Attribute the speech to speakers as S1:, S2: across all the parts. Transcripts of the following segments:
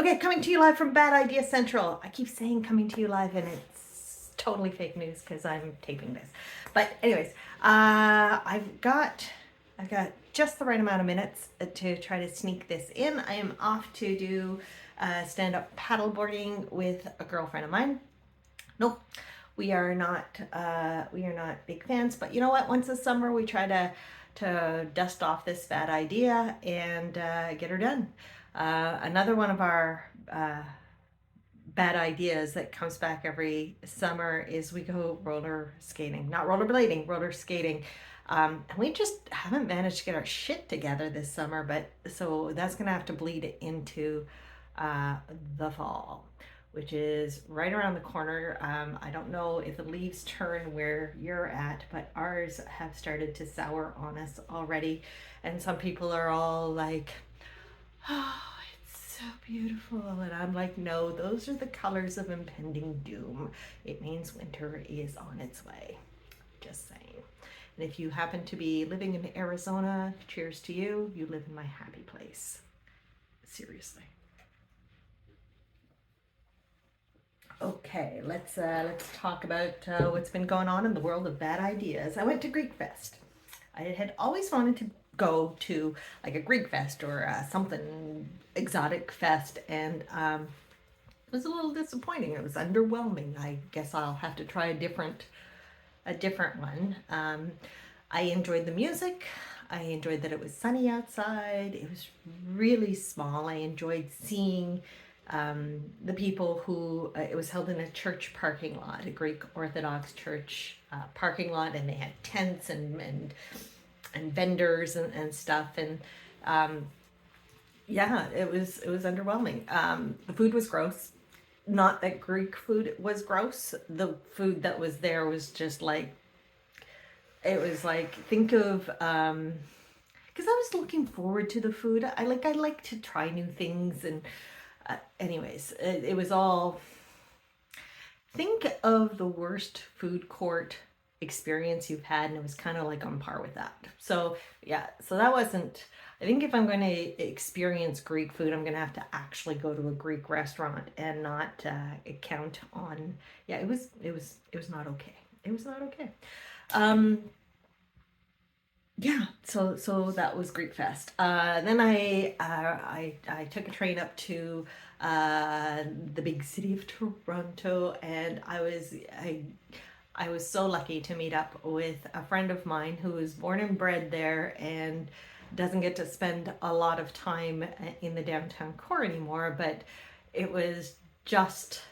S1: Okay, coming to you live from Bad Idea Central. I keep saying coming to you live, and it's totally fake news because I'm taping this. But anyways, I've got just the right amount of minutes to try to sneak this in. I am off to do stand-up paddleboarding with a girlfriend of mine. Nope, we are not big fans, but you know what? Once a summer, we try to dust off this bad idea and get her done. Another one of our bad ideas that comes back every summer is we go roller skating, not rollerblading, roller skating. And we just haven't managed to get our shit together this summer, but so that's gonna have to bleed into the fall, which is right around the corner. I don't know if the leaves turn where you're at, but ours have started to sour on us already. And some people are all like, oh, it's so beautiful. And I'm like, no, those are the colors of impending doom. It means winter is on its way. Just saying. And if you happen to be living in Arizona, cheers to you. You live in my happy place. Seriously. Okay, let's talk about what's been going on in the world of bad ideas. I went to Greek Fest. I had always wanted to go to like a Greek Fest or something exotic fest, and it was a little disappointing. It was underwhelming. I guess I'll have to try a different one. I enjoyed the music. I enjoyed that it was sunny outside. It was really small. I enjoyed seeing the people who, it was held in a church parking lot, a Greek Orthodox church parking lot, and they had tents and vendors and stuff, and yeah, it was underwhelming. The food was gross. Not that Greek food was gross. The food that was there was just like, it was like, think of because I was looking forward to the food. I like to try new things, and anyways, it was all, think of the worst food court experience you've had, and it was kind of like on par with that. So yeah, so that wasn't, I think if I'm going to experience Greek food, I'm going to have to actually go to a Greek restaurant and not count on, yeah, it was not okay. It was not okay. Yeah, so that was Greek Fest. Then I took a train up to the big city of Toronto, and I was so lucky to meet up with a friend of mine who was born and bred there and doesn't get to spend a lot of time in the downtown core anymore, but it was just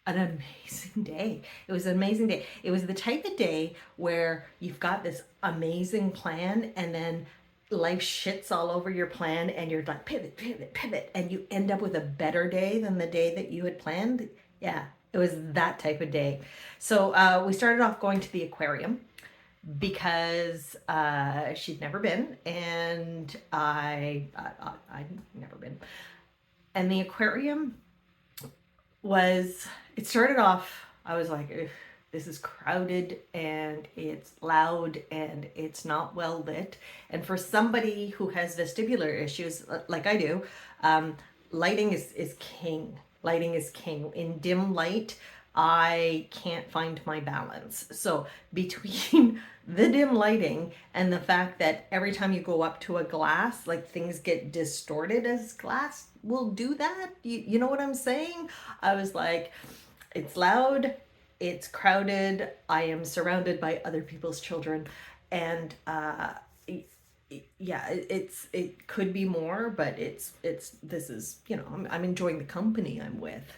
S1: an amazing day. It was an amazing day. It was the type of day where you've got this amazing plan, and then life shits all over your plan, and you're like pivot, and you end up with a better day than the day that you had planned. Yeah, it was that type of day. So we started off going to the aquarium because she'd never been, and I'd never been. And the aquarium was, it started off, I was like, this is crowded and it's loud and it's not well lit. And for somebody who has vestibular issues like I do, lighting is king. Lighting is king. In dim light, I can't find my balance. So between the dim lighting and the fact that every time you go up to a glass, like things get distorted as glass will do that. You know what I'm saying? I was like, it's loud, it's crowded, I am surrounded by other people's children, and yeah, it could be more, but this is, you know, I'm enjoying the company I'm with.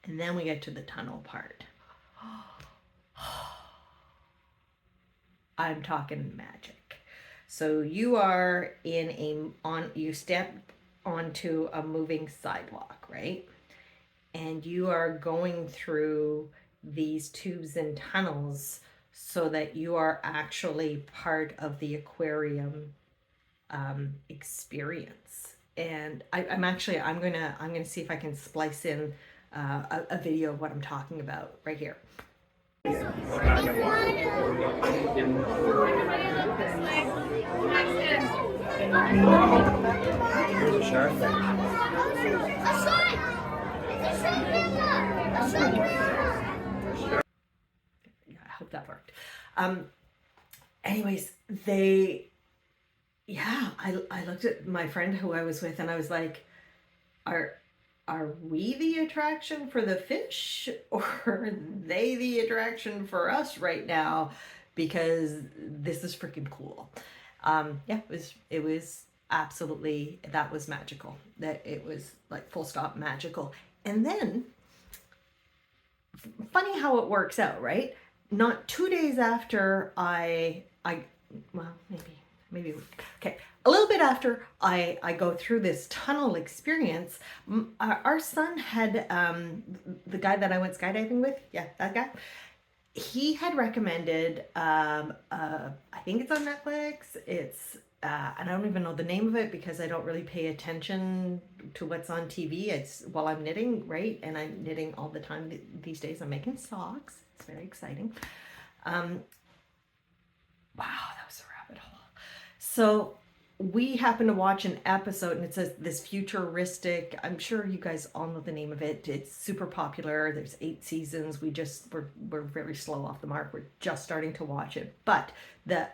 S1: And then we get to the tunnel part. I'm talking magic. So you are you step onto a moving sidewalk, right? And you are going through these tubes and tunnels so that you are actually part of the aquarium experience. And I'm gonna see if I can splice in a video of what I'm talking about right here.
S2: There's a shark.
S1: Yeah, I hope that worked. Um, anyways, I looked at my friend who I was with and I was like, are are we the attraction for the fish or are they the attraction for us right now? Because this is freaking cool. Yeah, it was absolutely, that was magical. That it was like full stop magical. And then funny how it works out, right? Not 2 days after I well, maybe okay, a little bit after I go through this tunnel experience, our son had the guy that I went skydiving with, yeah, that guy. He had recommended I think it's on Netflix. It's and I don't even know the name of it because I don't really pay attention to what's on TV. It's while I'm knitting, right? And I'm knitting all the time these days. I'm making socks. It's very exciting. Um, wow, that was a rabbit hole. So we happened to watch an episode and it's this futuristic, I'm sure you guys all know the name of it. It's super popular. There's 8 seasons. We're very slow off the mark. We're just starting to watch it. But a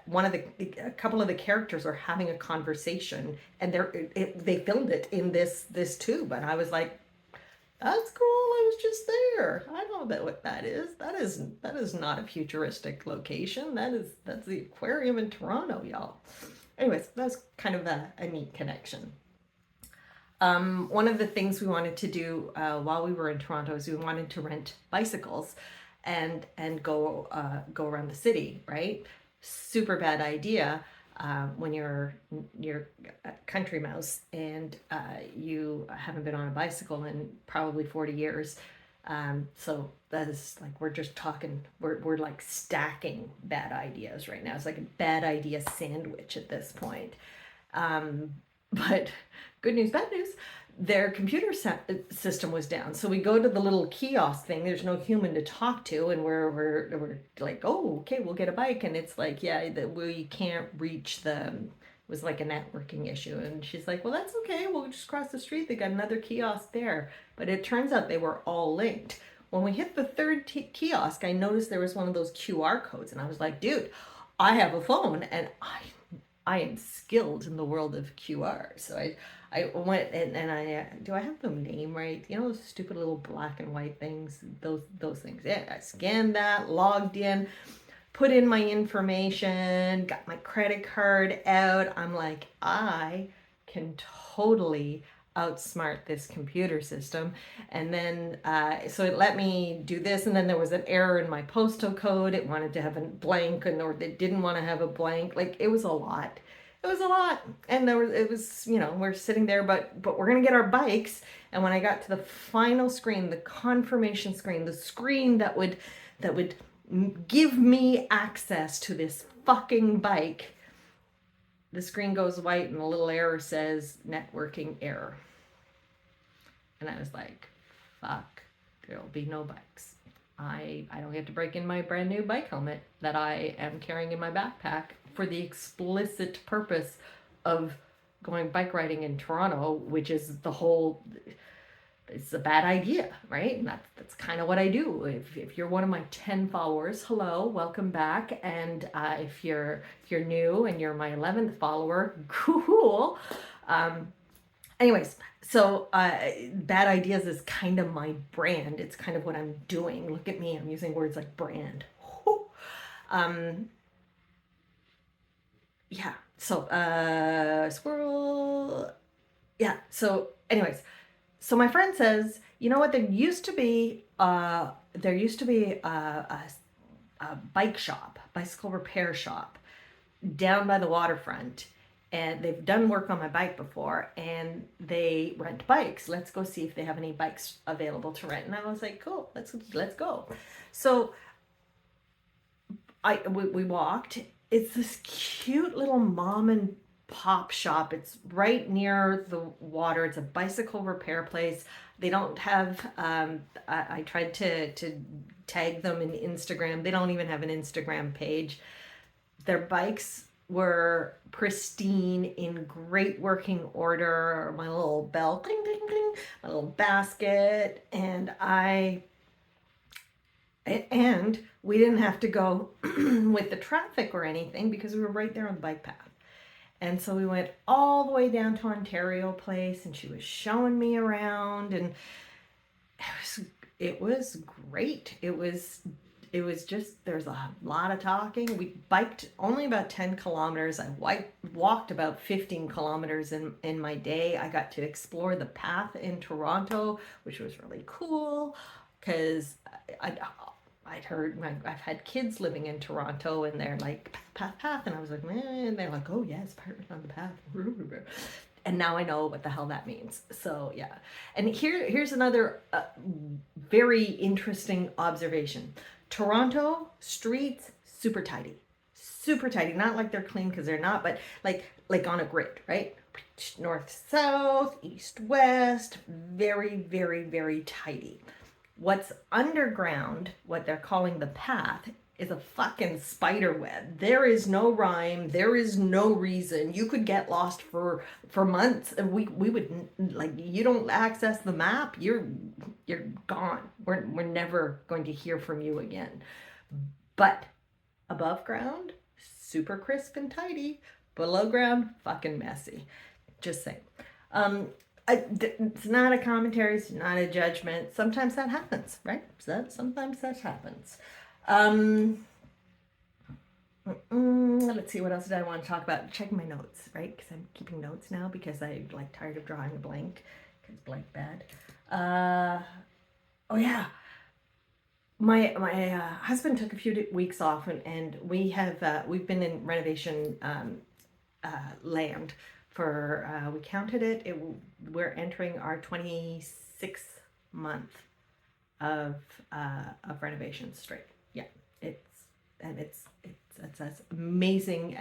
S1: couple of the characters are having a conversation and they filmed it in this tube and I was like, that's cool. I was just there. I know what that is. That is not a futuristic location. That's the aquarium in Toronto, y'all. Anyways, that was kind of a neat connection. One of the things we wanted to do while we were in Toronto is we wanted to rent bicycles and go around the city, right? Super bad idea when you're a country mouse and you haven't been on a bicycle in probably 40 years. So that is like, we're just talking, we're like stacking bad ideas right now. It's like a bad idea sandwich at this point. But good news, bad news, their computer system was down. So we go to the little kiosk thing. There's no human to talk to. And we're like, oh, okay, we'll get a bike. And it's like, yeah, we can't reach the, it was like a networking issue. And she's like, well, that's okay. We'll just cross the street. They got another kiosk there. But it turns out they were all linked. When we hit the third kiosk, I noticed there was one of those QR codes. And I was like, dude, I have a phone and I am skilled in the world of QR. So I went and I do I have the name right? You know those stupid little black and white things, those things. Yeah, I scanned that, logged in, put in my information, got my credit card out. I'm like, I can totally outsmart this computer system. And then so it let me do this, and then there was an error in my postal code. It wanted to have a blank, or it didn't want to have a blank. Like, it was a lot. It was a lot. And it was, we're sitting there, but we're gonna get our bikes. And when I got to the final screen, the confirmation screen, the screen that would give me access to this fucking bike, the screen goes white and a little error says networking error. And I was like, fuck, there'll be no bikes. I don't get to break in my brand new bike helmet that I am carrying in my backpack for the explicit purpose of going bike riding in Toronto, which is it's a bad idea, right? And that's kind of what I do. If you're one of my 10 followers, hello, welcome back. And if you're new and you're my 11th follower, cool. Anyways, so bad ideas is kind of my brand. It's kind of what I'm doing. Look at me, I'm using words like brand. Yeah. So squirrel. Yeah. So anyways. So my friend says, you know what? There used to be a bike shop, bicycle repair shop, down by the waterfront, and they've done work on my bike before, and they rent bikes. Let's go see if they have any bikes available to rent. And I was like, cool, let's go. So we walked. It's this cute little mom and pop shop. It's right near the water. It's a bicycle repair place. They don't have I tried to tag them in Instagram. They don't even have an Instagram page. Their bikes were pristine, in great working order. My little bell, cling, cling, cling, my little basket, and we didn't have to go with the traffic or anything because we were right there on the bike path. And so we went all the way down to Ontario Place, and she was showing me around, and it was great. It was just, there's a lot of talking. We biked only about 10 kilometers. I walked about 15 kilometers in my day. I got to explore the path in Toronto, which was really cool because I, I'd heard, I've had kids living in Toronto, and they're like, path, and I was like, man, and they're like, oh yes, partners on the path. And now I know what the hell that means. So yeah. And here's another very interesting observation. Toronto streets, super tidy. Super tidy. Not like they're clean, because they're not, but like on a grid, right? North, south, east, west, very, very, very tidy. What's underground, what they're calling the path, is a fucking spider web. There is no rhyme. There is no reason. You could get lost for months, and we would, like, you don't access the map, you're gone. We're never going to hear from you again. But above ground, super crisp and tidy. Below ground, fucking messy. Just saying. It's not a commentary, it's not a judgment. Sometimes that happens, right? Sometimes that happens. Let's see, what else did I want to talk about? Checking my notes, right? Because I'm keeping notes now because I'm like tired of drawing a blank, because blank bad. Oh yeah, my husband took a few weeks off, and we've been in renovation land for we counted it. We're entering our 26th month of renovation straight. Yeah, it's as amazing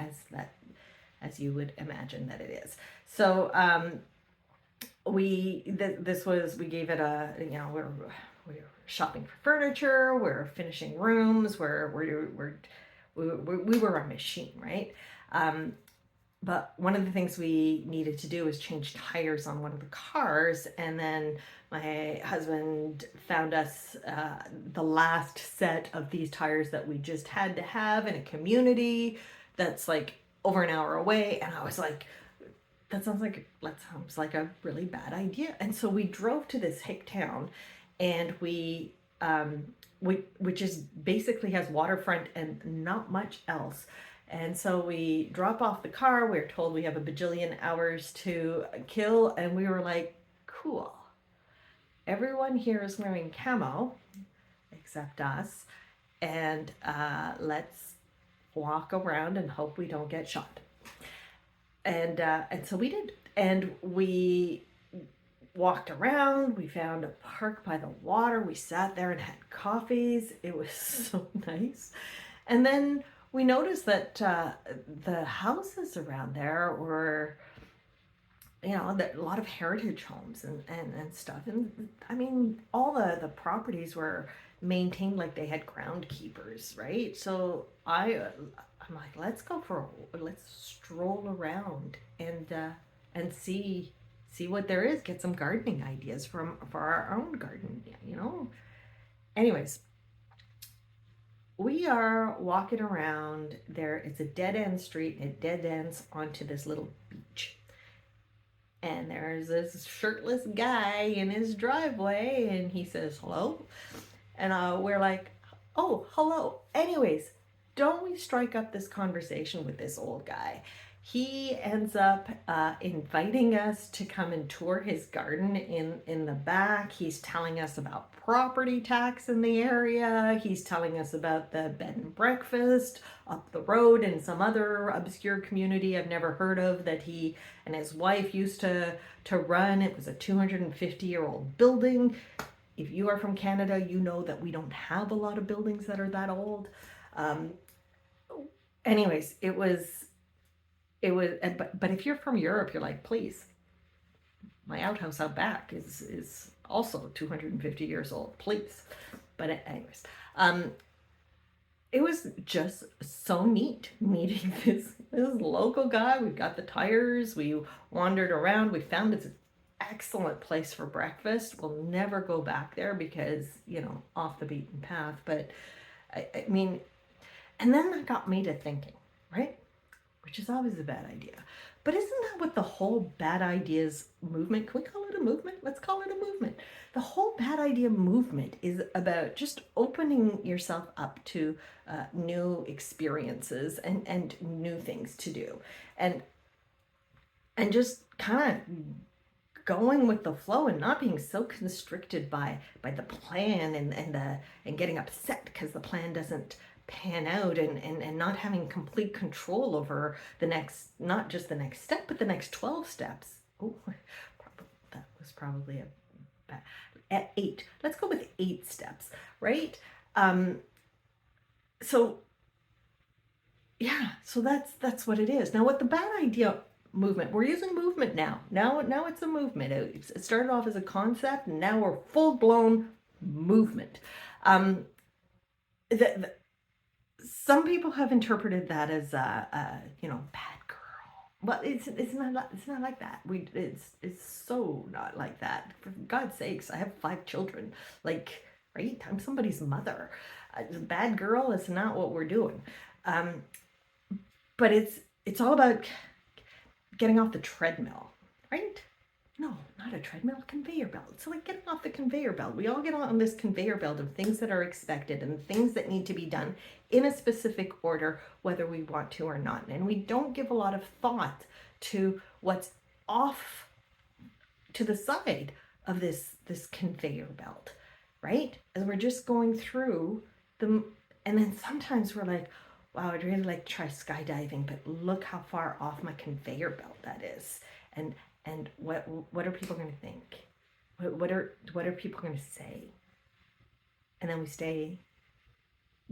S1: as you would imagine that it is. So we gave it a, we're shopping for furniture, we're finishing rooms, we were a machine, right? But one of the things we needed to do was change tires on one of the cars, and then my husband found us the last set of these tires that we just had to have in a community that's like over an hour away, and I was like, that sounds like a really bad idea. And so we drove to this hick town, and we which is basically has waterfront and not much else. And so we drop off the car. We're told we have a bajillion hours to kill, and we were like, cool. Everyone here is wearing camo except us, and let's walk around and hope we don't get shot. And so we did, and we walked around. We found a park by the water. We sat there and had coffees. It was so nice. And then we noticed that the houses around there were, a lot of heritage homes and stuff. And I mean, all the properties were maintained like they had groundkeepers, right? So I'm like, let's stroll around and see what there is, get some gardening ideas for our own garden, Anyways, we are walking around there. It's a dead end street, and it dead ends onto this little beach. And there's this shirtless guy in his driveway, and he says, hello. And we're like, oh, hello. Anyways, don't we strike up this conversation with this old guy? He ends up inviting us to come and tour his garden in the back. He's telling us about property tax in the area. He's telling us about the bed and breakfast up the road in some other obscure community I've never heard of that he and his wife used to run. It was a 250-year-old building. If you are from Canada, you know that we don't have a lot of buildings that are that old. Anyways, it was, but if you're from Europe, you're like, please, my outhouse out back is also 250 years old, please. But anyways, it was just so neat meeting this local guy. We got the tires. We wandered around. We found this excellent place for breakfast. We'll never go back there because, off the beaten path. But I mean, and then that got me to thinking, right? Which is always a bad idea. But isn't that what the whole bad ideas movement, can we call it a movement? Let's call it a movement. The whole bad idea movement is about just opening yourself up to new experiences and new things to do. And just kind of going with the flow and not being so constricted by the plan and getting upset because the plan doesn't pan out, and not having complete control over the next, not just the next step, but the next 12 steps. Oh, that was probably a bad, at 8. Let's go with 8 steps, right? So yeah, so that's what it is. Now, what the bad idea movement, we're using movement now. Now it's a movement. It started off as a concept, and now we're full blown movement. Some people have interpreted that as bad girl. Well, it's not like that. It's so not like that. For God's sakes, I have 5 children. Like, right? I'm somebody's mother. Bad girl is not what we're doing. But it's all about getting off the treadmill, right? No, not a treadmill, conveyor belt. So like getting off the conveyor belt. We all get on this conveyor belt of things that are expected and things that need to be done in a specific order, whether we want to or not. And we don't give a lot of thought to what's off to the side of this conveyor belt, right? As we're just going through them, and then sometimes we're like, wow, I'd really like to try skydiving, but look how far off my conveyor belt that is. And what are people going to think? What are people going to say? And then we stay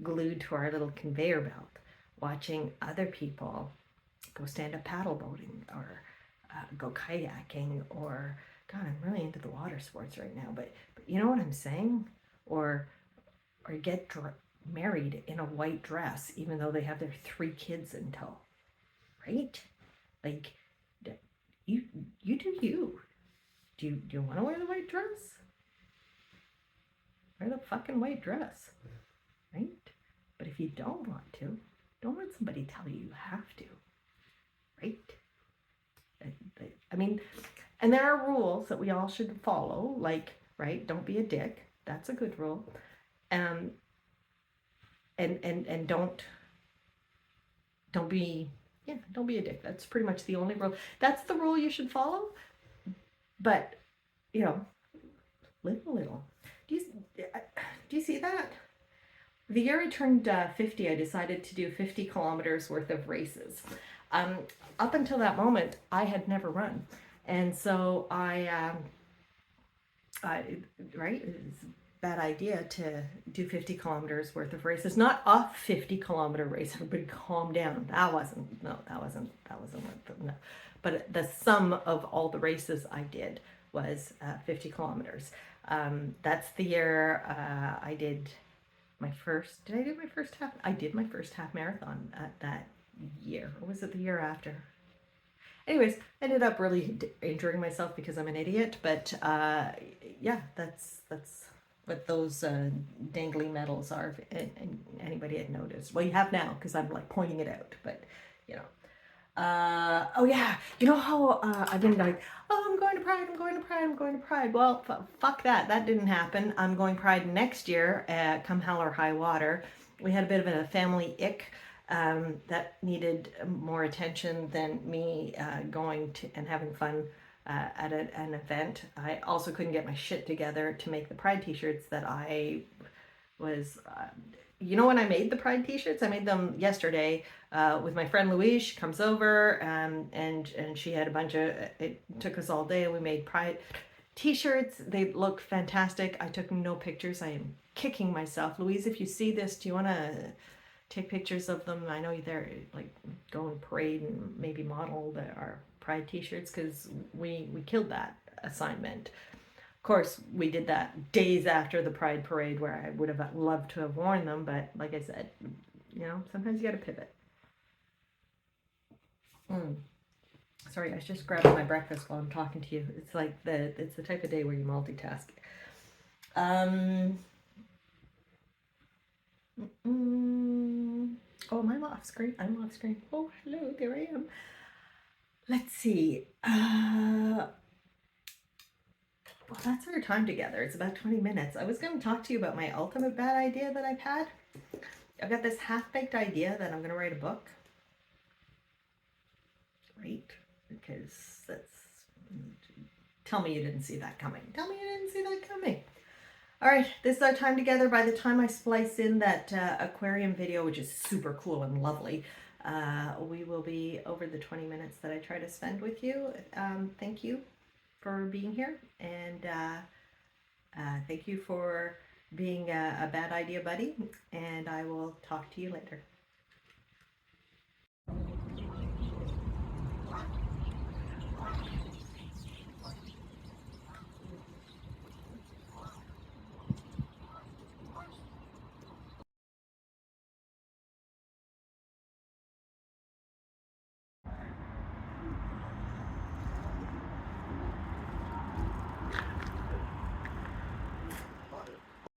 S1: glued to our little conveyor belt, watching other people go stand up paddle boating or go kayaking, or God, I'm really into the water sports right now. But you know what I'm saying? Or get married in a white dress, even though they have their 3 kids in tow, right? Like, you do you. Do you want to wear the white dress? Wear the fucking white dress, right? But if you don't want to, don't let somebody tell you you have to, right? I mean, and there are rules that we all should follow, like, right, don't be a dick. That's a good rule. And don't be a dick. That's pretty much the only rule. That's the rule you should follow. But, live a little. Do you see that? The year I turned 50, I decided to do 50 kilometers worth of races. Up until that moment, I had never run. And so right, it's a bad idea to do 50 kilometers worth of races. Not a 50-kilometer race. Everybody calm down. That wasn't what no. But the sum of all the races I did was 50 kilometers. That's the year I did my first. Did I do my first half? I did my first half marathon that year. Or was it the year after? Anyways, I ended up really injuring myself because I'm an idiot. But yeah, that's what those dangly medals are. If anybody had noticed. Well, you have now because I'm like pointing it out. But oh yeah, you know how I've been like, oh, I'm going to Pride. Well, fuck that. That didn't happen. I'm going Pride next year, come hell or high water. We had a bit of a family ick that needed more attention than me going to and having fun at an event. I also couldn't get my shit together to make the Pride t-shirts that I was... when I made the Pride t-shirts, I made them yesterday with my friend Louise. She comes over and she had a bunch of, it took us all day. We made Pride t-shirts. They look fantastic. I took no pictures. I am kicking myself. Louise, if you see this, do you want to take pictures of them? I know they're like go and parade and maybe model our Pride t-shirts, because we killed that assignment. Of course, we did that days after the Pride Parade, where I would have loved to have worn them, but like I said, You know, sometimes you got to pivot. Sorry, I was just grabbing my breakfast while I'm talking to you. It's like it's the type of day where you multitask. Oh, I'm off screen. I'm off screen. Oh, hello, there I am. Let's see. Well, that's our time together. It's about 20 minutes. I was going to talk to you about my ultimate bad idea that I've had. I've got this half-baked idea that I'm going to write a book. Right? Because that's... Tell me you didn't see that coming. Tell me you didn't see that coming. All right, this is our time together. By the time I splice in that aquarium video, which is super cool and lovely, we will be over the 20 minutes that I try to spend with you. Thank you for being here, and thank you for being a bad idea buddy, and I will talk to you later.